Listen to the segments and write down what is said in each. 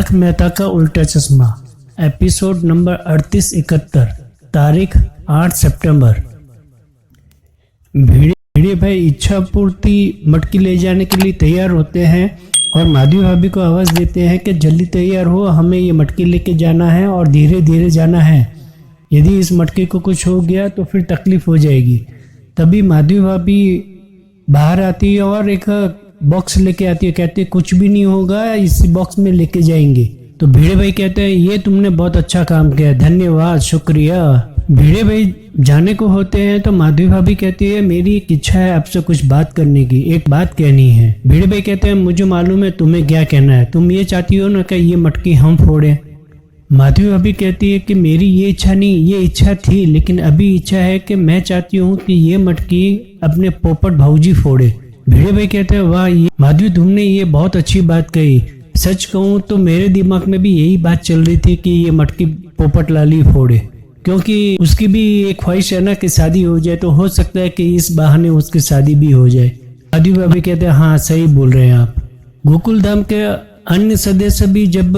तारक मेहता का उल्टा चश्मा एपिसोड नंबर 38-71 तारीख 8 सितंबर। भिड़े भाई इच्छा पूर्ति मटकी ले जाने के लिए तैयार होते हैं और माधवी भाभी को आवाज़ देते हैं कि जल्दी तैयार हो, हमें ये मटकी लेके जाना है और धीरे धीरे जाना है। यदि इस मटकी को कुछ हो गया तो फिर तकलीफ हो जाएगी। तभी माधवी भाभी बाहर आती है और एक बॉक्स लेके आती है, कहती है कुछ भी नहीं होगा, इस बॉक्स में लेके जाएंगे। तो भिड़े भाई कहते हैं ये तुमने बहुत अच्छा काम किया, धन्यवाद, शुक्रिया। भिड़े भाई जाने को होते हैं तो माधवी भाभी कहती है मेरी एक इच्छा है आपसे कुछ बात करने की, एक बात कहनी है। भिड़े भाई कहते हैं मुझे मालूम है तुम्हें क्या कहना है, तुम ये चाहती हो ना कि ये मटकी हम फोड़े। माधवी भाभी कहती है कि मेरी ये इच्छा नहीं, ये इच्छा थी लेकिन अभी इच्छा है कि मैं चाहती हूँ कि ये मटकी अपने पोपट भाऊजी फोड़े। भिड़े भाई कहते हैं वाह माधवी तुमने ये बहुत अच्छी बात कही, सच कहूँ तो मेरे दिमाग में भी यही बात चल रही थी कि ये मटकी पोपट लाली फोड़े, क्योंकि उसकी भी एक ख्वाहिश है ना कि शादी हो जाए, तो हो सकता है कि इस बहाने उसकी शादी भी हो जाए। माधवी भाभी कहते हैं हाँ सही बोल रहे हैं आप। गोकुल धाम के अन्य सदस्य भी जब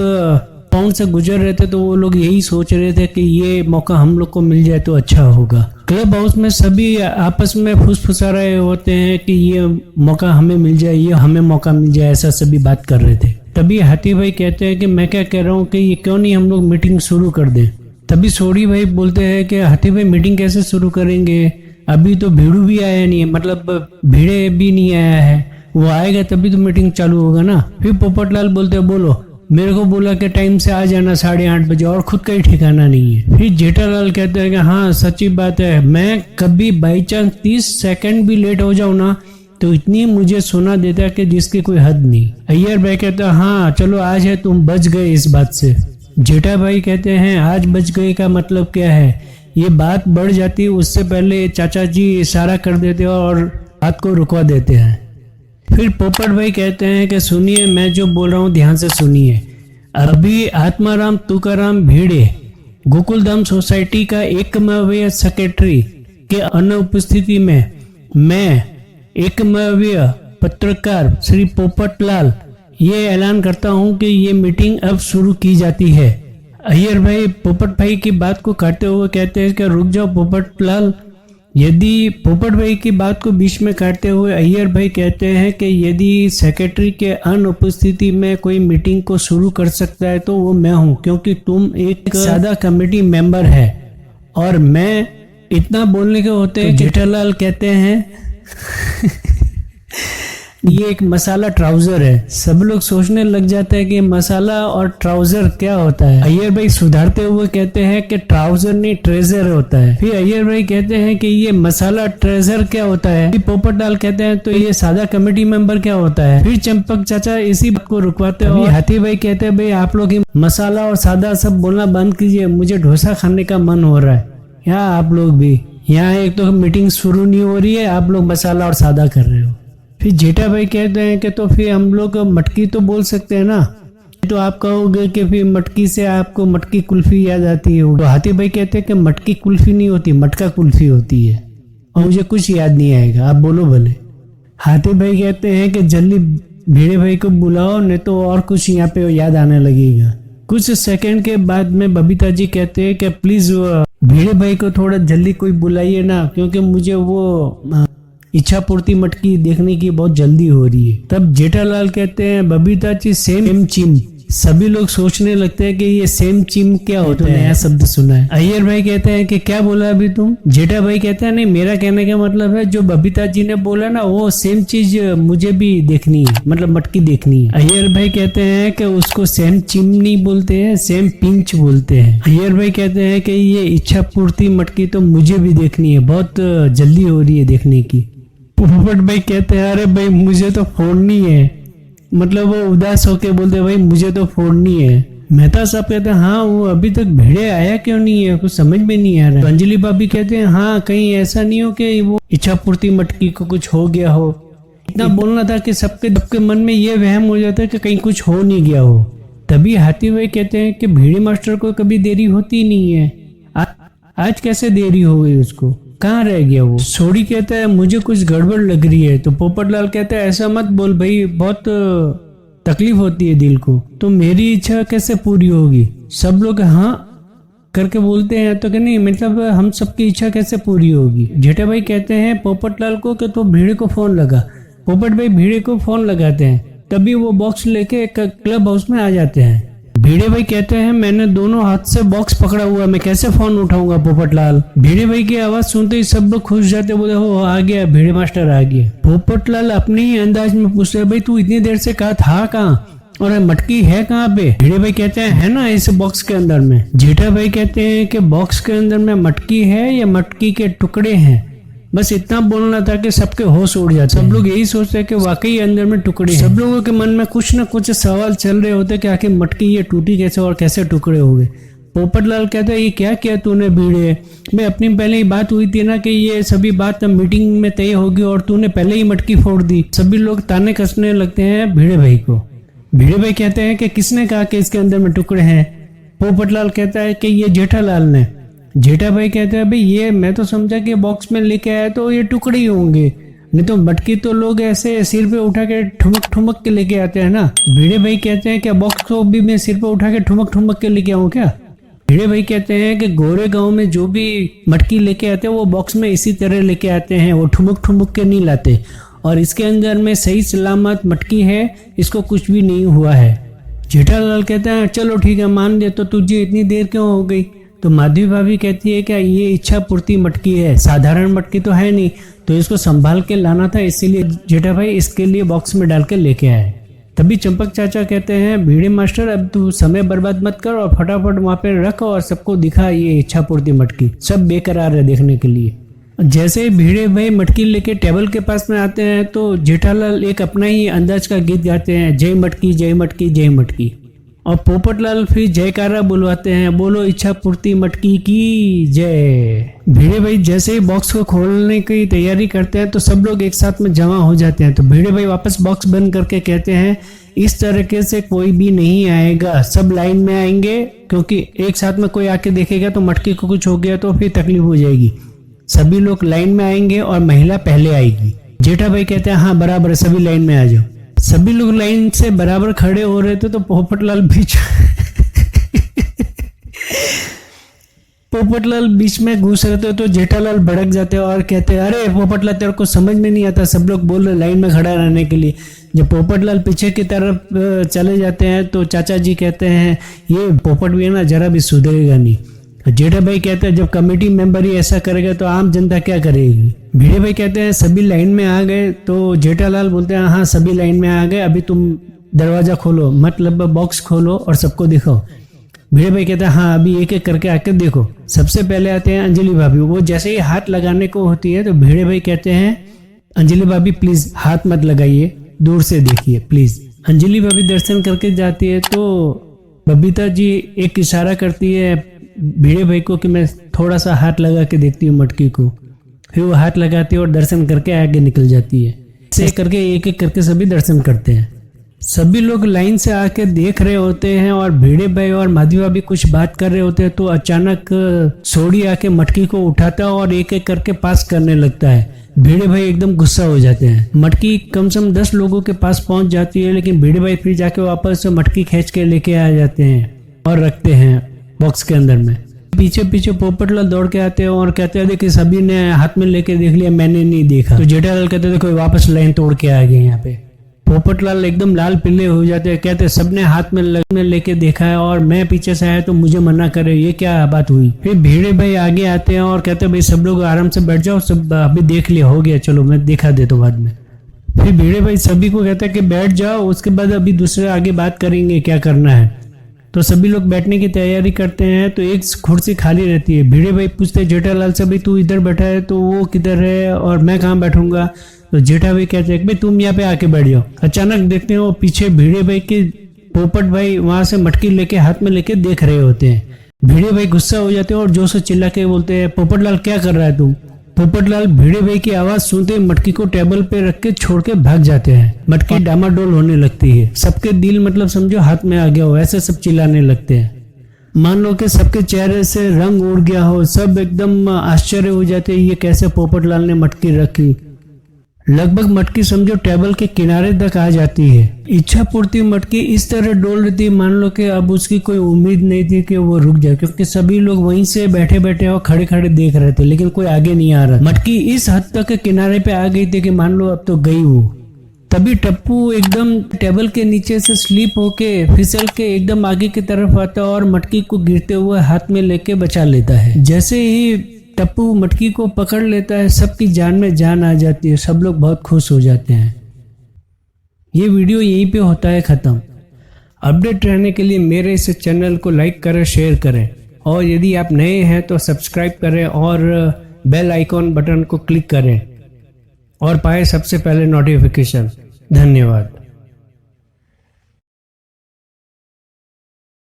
पाउंड से गुजर रहे थे तो वो लोग यही सोच रहे थे कि ये मौका हम लोग को मिल जाए तो अच्छा होगा। क्लब हाउस में सभी आपस में फुसफुसा रहे होते हैं कि ये मौका हमें मिल जाए, ये हमें मौका मिल जाए, ऐसा सभी बात कर रहे थे। तभी हाथी भाई कहते हैं कि मैं क्या कह रहा हूँ कि ये क्यों नहीं हम लोग मीटिंग शुरू कर दें। तभी सोडी भाई बोलते हैं कि हाथी भाई मीटिंग कैसे शुरू करेंगे, अभी तो भीड़ू भी आया नहीं है, मतलब भीड़े भी नहीं आया है, वो आएगा तभी तो मीटिंग चालू होगा ना। फिर पोपटलाल बोलते हैं बोलो, मेरे को बोला कि टाइम से आ जाना 8:30 बजे और खुद का ही ठिकाना नहीं है। फिर जेठालाल कहते हैं कि हाँ सच्ची बात है, मैं कभी बाई चांस 30 सेकंड भी लेट हो जाऊँ ना तो इतनी मुझे सुना देता है कि जिसकी कोई हद नहीं। अय्यर भाई कहते हैं हाँ चलो आज है, तुम बच गए इस बात से। जेठा भाई कहते हैं आज बच गए का मतलब क्या है, ये बात बढ़ जाती, उससे पहले चाचा जी इशारा कर देते और बात को रुकवा देते हैं। फिर पोपट भाई कहते हैं कि सुनिए मैं जो बोल रहा हूँ ध्यान से सुनिए। अभी आत्माराम तुकाराम भिड़े गोकुलधाम सोसाइटी का एकमाव्य सेक्रेटरी के अनुपस्थिति में मैं एकमाव्य पत्रकार श्री पोपटलाल ये ऐलान करता हूँ कि ये मीटिंग अब शुरू की जाती है। अय्यर भाई पोपट भाई की बात को काटते हुए कहते हैं कि रुक जाओ पोपटलाल। यदि पोपट भाई की बात को बीच में काटते हुए अय्यर भाई कहते हैं कि यदि सेक्रेटरी के अनुपस्थिति में कोई मीटिंग को शुरू कर सकता है तो वो मैं हूँ, क्योंकि तुम एक सादा कमेटी मेंबर है। और मैं इतना बोलने के होते हैं जेठालाल कहते हैं ये एक मसाला ट्राउजर है। सब लोग सोचने लग जाते हैं कि मसाला और ट्राउजर क्या होता है। अय्यर भाई सुधारते हुए कहते हैं कि ट्राउजर नहीं ट्रेजर होता है। फिर अय्यर भाई कहते हैं कि ये मसाला ट्रेजर क्या होता है। फिर पोपटलाल कहते हैं तो ये सादा कमेटी मेंबर क्या होता है। फिर चंपक चाचा इसी बात को रुकवाते हैं। हाथी भाई कहते हैं भाई आप लोग मसाला और सादा सब बोलना बंद कीजिए, मुझे डोसा खाने का मन हो रहा है। यहाँ आप लोग भी, यहाँ एक तो मीटिंग शुरू नहीं हो रही है, आप लोग मसाला और सादा कर रहे हो। फिर जेठा भाई कहते हैं कि तो फिर हम लोग मटकी तो बोल सकते हैं ना। तो आप कहोगे कि फिर मटकी से आपको मटकी कुल्फी याद आती है। तो हाथी भाई कहते हैं कि मटकी कुल्फी नहीं होती, मटका कुल्फी होती है और मुझे कुछ याद नहीं आएगा, आप बोलो भले। हाथी भाई कहते हैं कि जल्दी भिड़े भाई को बुलाओ नहीं तो और कुछ यहाँ पे याद आने लगेगा। कुछ सेकंड के बाद में बबीता जी कहते हैं कि प्लीज भिड़े भाई को थोड़ा जल्दी कोई बुलाइए ना, क्योंकि मुझे वो इच्छा पूर्ति मटकी देखने की बहुत जल्दी हो रही है। तब जेठालाल कहते हैं बबीता जी सेम चिम। सभी लोग सोचने लगते हैं कि ये सेम चिम क्या होता है, नया शब्द सुना है। अय्यर भाई कहते हैं कि क्या बोला अभी तुम। जेठा भाई कहते हैं नहीं मेरा कहने का मतलब है जो बबीता जी ने बोला ना वो सेम चीज मुझे भी देखनी है, मतलब मटकी देखनी है। अय्यर भाई कहते हैं कि उसको सेम चिम नहीं बोलते हैं, सेम पिंच बोलते हैं। अय्यर भाई कहते हैं कि ये इच्छा पूर्ति मटकी तो मुझे भी देखनी है, बहुत जल्दी हो रही है देखने की। पोपट भाई कहते हैं अरे भाई मुझे तो फोड़नी है, मतलब वो उदास होके बोलते भाई मुझे तो फोड़नी है। मेहता साहब कहते हैं हाँ वो अभी तक भिड़े आया क्यों नहीं है, कुछ समझ में नहीं आ रहा है। अंजलि भाभी कहते हैं हाँ कहीं ऐसा नहीं हो कि वो इच्छा पूर्ति मटकी को कुछ हो गया हो। इतना बोलना था कि सबके मन में ये वहम हो जाता है कि कहीं कुछ हो नहीं गया हो। तभी हाथी भाई कहते हैं कि भिड़े मास्टर को कभी देरी होती नहीं है, आज कैसे देरी हो गई उसको, कहाँ रह गया वो। सोडी कहता है मुझे कुछ गड़बड़ लग रही है। तो पोपटलाल कहता है ऐसा मत बोल भाई, बहुत तकलीफ होती है दिल को, तो मेरी इच्छा कैसे पूरी होगी। सब लोग हाँ करके बोलते हैं, तो कि नहीं मतलब हम सबकी इच्छा कैसे पूरी होगी। जेठा भाई कहते हैं पोपटलाल को कि तो भिड़े को फोन लगा। पोपट भाई भिड़े को फोन लगाते हैं, तभी वो बॉक्स लेके क्लब हाउस में आ जाते हैं। भिड़े भाई कहते हैं मैंने दोनों हाथ से बॉक्स पकड़ा हुआ, मैं कैसे फोन उठाऊंगा पोपटलाल। भिड़े भाई की आवाज सुनते ही सब लोग खुश जाते, बोले हो आ गया, भिड़े मास्टर आ गया। पोपटलाल अपने ही अंदाज में पूछते भाई तू इतनी देर से कहा था कहाँ और मटकी है कहाँ पे। भिड़े भाई कहते हैं है ना इस बॉक्स के अंदर में। जेठा भाई कहते हैं कि बॉक्स के अंदर में मटकी है या मटकी के टुकड़े हैं, बस इतना बोलना था कि सबके होश उड़ जाते। सब लोग यही सोचते हैं कि वाकई अंदर में टुकड़े हैं। सब लोगों के मन में कुछ न कुछ सवाल चल रहे होते कि आखिर मटकी ये टूटी कैसे और कैसे टुकड़े हो गए। पोपटलाल कहता है ये क्या किया तूने भिड़े, मैं अपनी पहले ही बात हुई थी ना कि ये सभी बात मीटिंग में तय होगी और तूने पहले ही मटकी फोड़ दी। सभी लोग ताने कसने लगते हैं भिड़े भाई को। भिड़े भाई कहते हैं कि किसने कहा कि इसके अंदर में टुकड़े हैं। पोपटलाल कहता है कि ये जेठालाल ने। जेठा भाई कहते हैं भाई ये मैं तो समझा कि बॉक्स में लेके आया तो ये टुकड़े ही होंगे, नहीं तो मटकी तो लोग ऐसे सिर पे उठा के ठुमक ठुमक के लेके आते हैं ना। भिड़े भाई कहते हैं क्या बॉक्स को भी मैं सिर पे उठा के ठुमक ठुमक के लेके आऊँ क्या। भिड़े भाई कहते हैं कि गोरे गांव में जो भी मटकी लेके आते हैं वो बॉक्स में इसी तरह लेके आते हैं, वो ठुमक ठुमक के नहीं लाते, और इसके अंदर में सही सलामत मटकी है, इसको कुछ भी नहीं हुआ है। जेठालाल कहता है चलो ठीक है मान लिया, तो तुझे इतनी देर क्यों हो गई। तो माधवी भाभी कहती है क्या ये इच्छा पूर्ति मटकी है, साधारण मटकी तो है नहीं, तो इसको संभाल के लाना था, इसीलिए जेठा भाई इसके लिए बॉक्स में डाल के लेके आए। तभी चंपक चाचा कहते हैं भिड़े मास्टर अब तू समय बर्बाद मत कर और फटाफट वहां पे रख और सबको दिखा ये इच्छा पूर्ति मटकी, सब बेकरार है देखने के लिए। जैसे ही भिड़े भाई मटकी लेके टेबल के पास में आते हैं तो जेठालाल एक अपना ही अंदाज का गीत गाते हैं, जय मटकी जय मटकी जय मटकी, और पोपटलाल फिर जयकारा बुलवाते हैं, बोलो इच्छा पूर्ति मटकी की जय। भिड़े भाई जैसे ही बॉक्स को खोलने की तैयारी करते हैं तो सब लोग एक साथ में जमा हो जाते हैं। तो भिड़े भाई वापस बॉक्स बंद करके कहते हैं इस तरीके से कोई भी नहीं आएगा, सब लाइन में आएंगे, क्योंकि एक साथ में कोई आके देखेगा तो मटकी को कुछ हो गया तो फिर तकलीफ हो जाएगी। सभी लोग लाइन में आएंगे और महिला पहले आएगी। जेठा भाई कहते हैं हाँ बराबर है, सभी लाइन में आ जाओ। सभी लोग लाइन से बराबर खड़े हो रहे थे तो पोपटलाल बीच में घुस रहे थे, तो जेठालाल भड़क जाते हैं और कहते हैं अरे पोपटलाल तेरे को समझ में नहीं आता, सब लोग बोल रहे लाइन में खड़ा रहने के लिए। जब पोपटलाल पीछे की तरफ चले जाते हैं तो चाचा जी कहते हैं ये पोपट भी है ना जरा भी सुधरेगा नहीं। जेठा भाई कहते हैं जब कमेटी मेंबर ही ऐसा करेगा तो आम जनता क्या करेगी। भिड़े भाई कहते हैं सभी लाइन में आ गए, तो जेठालाल बोलते हैं हाँ सभी लाइन में आ गए, अभी तुम दरवाजा खोलो, मतलब बॉक्स खोलो और सबको दिखाओ। भिड़े भाई कहते हैं हाँ अभी एक एक करके आके देखो। सबसे पहले आते हैं अंजलि भाभी, वो जैसे ही हाथ लगाने को होती है तो भिड़े भाई कहते हैं अंजलि भाभी प्लीज हाथ मत लगाइए, दूर से देखिए प्लीज। अंजलि भाभी दर्शन करके जाती है तो बबीता जी एक इशारा करती है भिड़े भाई को कि मैं थोड़ा सा हाथ लगा के देखती हूँ मटकी को, फिर वो हाथ लगाती है और दर्शन करके आगे निकल जाती है। ऐसे करके एक एक करके सभी दर्शन करते हैं। सभी लोग लाइन से आके देख रहे होते हैं और भिड़े भाई और माधवी भाभी कुछ बात कर रहे होते हैं, तो अचानक सोड़ी आके मटकी को उठाता है और एक एक करके पास करने लगता है। भिड़े भाई एकदम गुस्सा हो जाते हैं। मटकी कम से कम 10 लोगों के पास पहुंच जाती है, लेकिन भिड़े भाई फिर जाके वापस मटकी खींच के लेके आ जाते हैं और रखते हैं बॉक्स के अंदर में। पीछे पीछे पोपटलाल दौड़ के आते हैं और कहते हैं देखिए सभी ने हाथ में लेके देख लिया, मैंने नहीं देखा। तो जेठालाल कहते हैं देखो वापस लाइन तोड़ के आ गए यहाँ पे। पोपटलाल एकदम लाल पीले हो जाते हैं, कहते हैं सबने हाथ में लेके देखा है और मैं पीछे से आया तो मुझे मना करे, ये क्या बात हुई। फिर भिड़े भाई आगे आते हैं और कहते हैं भाई सब लोग आराम से बैठ जाओ, सब अभी देख लिया हो गया, चलो मैं दिखा देता हूँ बाद में। फिर भिड़े भाई सभी को कहते हैं कि बैठ जाओ, उसके बाद अभी दूसरे आगे बात करेंगे क्या करना है। तो सभी लोग बैठने की तैयारी करते हैं, तो एक कुर्सी खाली रहती है। भिड़े भाई पूछते हैं जेठालाल से भाई तू इधर बैठा है तो वो किधर है और मैं कहाँ बैठूंगा। तो जेठा भाई कहते हैं भाई तुम यहाँ पे आके बैठ जाओ। अचानक देखते हैं वो पीछे भिड़े भाई के पोपट भाई वहां से मटकी लेके हाथ में लेके देख रहे होते हैं। भिड़े भाई गुस्सा हो जाते हैं और जोर से चिल्ला के बोलते हैं पोपटलाल क्या कर रहा है तुम। पोपटलाल भिड़े भाई की आवाज सुनते मटकी को टेबल पे रख के छोड़ के भाग जाते हैं। मटकी डामाडोल होने लगती है, सबके दिल मतलब समझो हाथ में आ गया हो, ऐसे सब चिल्लाने लगते हैं। मान लो कि सबके चेहरे से रंग उड़ गया हो, सब एकदम आश्चर्य हो जाते हैं ये कैसे पोपटलाल ने मटकी रखी। लगभग मटकी समझो टेबल के किनारे तक आ जाती है। इच्छा पूर्ति मटकी इस तरह डोल रही थी, मान लो कि अब उसकी कोई उम्मीद नहीं थी कि वो रुक जाए, क्योंकि सभी लोग वहीं से बैठे बैठे और खड़े खड़े देख रहे थे, लेकिन कोई आगे नहीं आ रहा। मटकी इस हद तक किनारे पे आ गई थी कि मान लो अब तो गई वो। तभी टप्पू एकदम टेबल के नीचे से स्लिप होके फिसल के एकदम आगे की तरफ आता है और मटकी को गिरते हुए हाथ में लेके बचा लेता है। जैसे ही टप्पू मटकी को पकड़ लेता है, सबकी जान में जान आ जाती है, सब लोग बहुत खुश हो जाते हैं। ये वीडियो यहीं पे होता है ख़त्म। अपडेट रहने के लिए मेरे इस चैनल को लाइक करें, शेयर करें, और यदि आप नए हैं तो सब्सक्राइब करें और बेल आइकॉन बटन को क्लिक करें और पाए सबसे पहले नोटिफिकेशन। धन्यवाद।